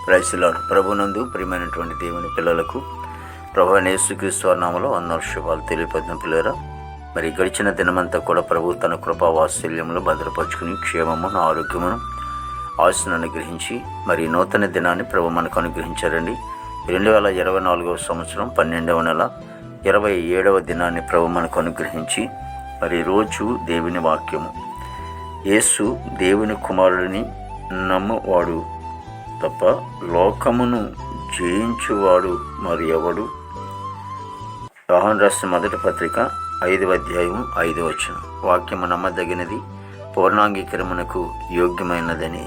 Praise the lord. ప్రభునందు ప్రియమైనటువంటి దేవుని పిల్లలకు ప్రభువైన యేసుక్రీస్తు వారి నామములో వందనాలు శుభాలు తెలియపడిన పిల్లరా, మరి గడిచిన దినమంతా కూడా ప్రభు తన కృపా వాత్సల్యంలో భద్రపరుచుకుని క్షేమమును ఆరోగ్యమును ఆశను అనుగ్రహించి మరి నూతన దినాన్ని ప్రభు మనకు అనుగ్రహించారండి. 2024 సంవత్సరం 12వ నెల 27వ దినాన్ని ప్రభు మనకు అనుగ్రహించి మరి రోజు దేవుని వాక్యము, యేసు దేవుని కుమారుడిని నమ్మువాడు తప్ప లోకమును జయించువాడు మరి ఎవడు? యోహాను రాసిన మొదటి పత్రిక 5వ అధ్యాయం 5వ వచనం. వాక్యము నమ్మదగినది, పూర్ణాంగీకరమునకు యోగ్యమైనదని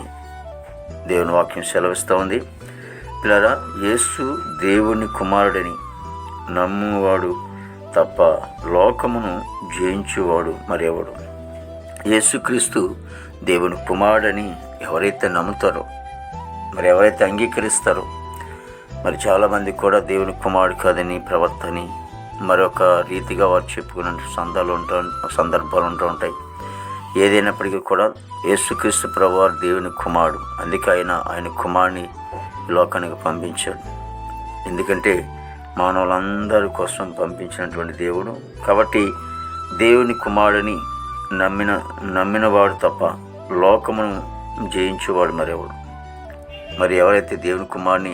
దేవుని వాక్యం సెలవిస్తూ ఉంది. పిల్లరా, యేసు దేవుని కుమారుడని నమ్మువాడు తప్ప లోకమును జయించువాడు మరి ఎవడు? యేసుక్రీస్తు దేవుని కుమారుడని ఎవరైతే నమ్ముతారో, మరి ఎవరైతే అంగీకరిస్తారో, మరి చాలామంది కూడా దేవుని కుమారుడు కాదని ప్రవర్తని మరొక రీతిగా వారు చెప్పుకునే సందర్భాలు ఉంటూ ఉంటాయి. ఏదైనప్పటికీ కూడా యేసుక్రీస్తు ప్రభువారు దేవుని కుమారుడు. అందుకే ఆయన కుమారుని లోకానికి పంపించాడు. ఎందుకంటే మానవులందరి కోసం పంపించినటువంటి దేవుడు. కాబట్టి దేవుని కుమారుడిని నమ్మినవాడు తప్ప లోకమును జయించేవాడు మరెవడు? మరి ఎవరైతే దేవుని కుమారుని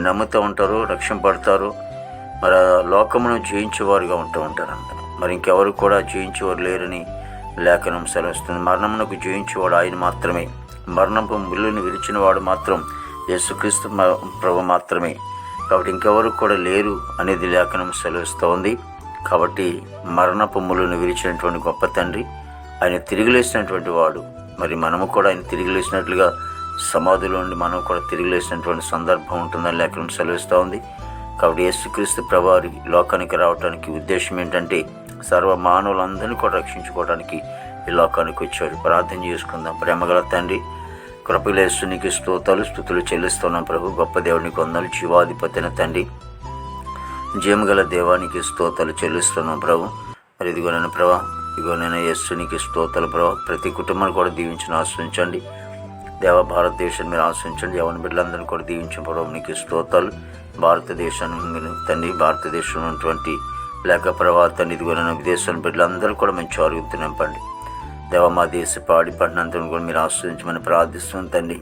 నమ్ముతూ ఉంటారో, రక్షింపడతారో, మరి లోకమును జయించేవారుగా ఉంటూ ఉంటారంట. మరి ఇంకెవరు కూడా జయించేవారు లేరని లేఖనం సెలవిస్తుంది. మరణమునకు జయించేవాడు ఆయన మాత్రమే. మరణపు ముళ్ళుని విరిచిన వాడు మాత్రం యేసుక్రీస్తు ప్రభు మాత్రమే. కాబట్టి ఇంకెవరు కూడా లేరు అనేది లేఖనం సెలవిస్తూ ఉంది. కాబట్టి మరణపు ముళ్ళుని విరిచినటువంటి గొప్ప తండ్రి, ఆయన తిరిగిలేసినటువంటి వాడు. మరి మనము కూడా ఆయన తిరిగిలేసినట్లుగా సమాధిలో నుండి మనం కూడా తిరిగిలేసినటువంటి సందర్భం ఉంటుందని లేఖనం సెలవిస్తూ ఉంది. కాబట్టి యేసుక్రీస్తు ప్రభువారి లోకానికి రావడానికి ఉద్దేశం ఏంటంటే సర్వ మానవులందరినీ కూడా రక్షించుకోవడానికి ఈ లోకానికి వచ్చాడు. ప్రార్థన చేసుకుందాం. ప్రేమగల తండ్రి, కృపలేసు నీకు స్తుతులు చెల్లిస్తున్నాం ప్రభు. గొప్ప దేవునికి వందలు, జీవాధిపతిన తండ్రి, జీవగల దేవానికి స్తోత్రాలు చెల్లిస్తున్నాం ప్రభు. మరి ఇదిగో నేను ప్రభా, ఇదిగో నేను యేసు నీకు స్తోత్రాలు ప్రభు. ప్రతి కుటుంబాన్ని కూడా దీవించిన ఆశ్రయించండి దేవ. భారతదేశాన్ని మీరు ఆశ్రయించండి. యవన బిడ్డలందరినీ కూడా దీవించిన ప్రభు నీకు స్తోత్రాలు. భారతదేశాన్ని తండ్రి, భారతదేశంలో ఉన్నటువంటి లేక ప్రభావాన్ని ఇదిగోనైనా విదేశాల బిడ్డలందరూ కూడా మంచి ఆరోగ్యంతో నింపండి దేవ. మా దేశ పాడి పంటనంతా కూడా మీరు ఆశ్రయించమని ప్రార్థిస్తున్నాం తండ్రి.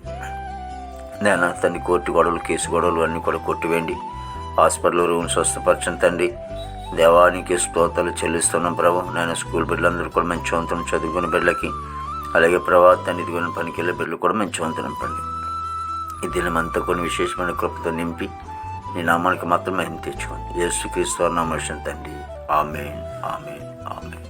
నేను తండ్రి కోర్టు గొడవలు, కేసు గొడవలు అన్నీ కూడా కొట్టివేయండి. హాస్పిటల్ రూమ్ స్వస్థపరచండి తండ్రి. దేవానికి స్తోత్రాలు చెల్లిస్తున్నాం ప్రభు. నేను స్కూల్ బిడ్డలందరూ కూడా మంచి వంతులు చదువుకునే బిడ్డలకి, అలాగే ప్రభావాన్ని ఇదిగోని పనికి వెళ్ళే బిడ్డలు కూడా మంచి వంతు నింపండి. ఈ దినమంతా కొన్ని విశేషమైన కృపతో నింపి నీ నామానికి మాత్రం మహిమ తెచ్చుకోండి. యేసుక్రీస్తు నామమున తండ్రి. ఆమేన్, ఆమేన్, ఆమేన్.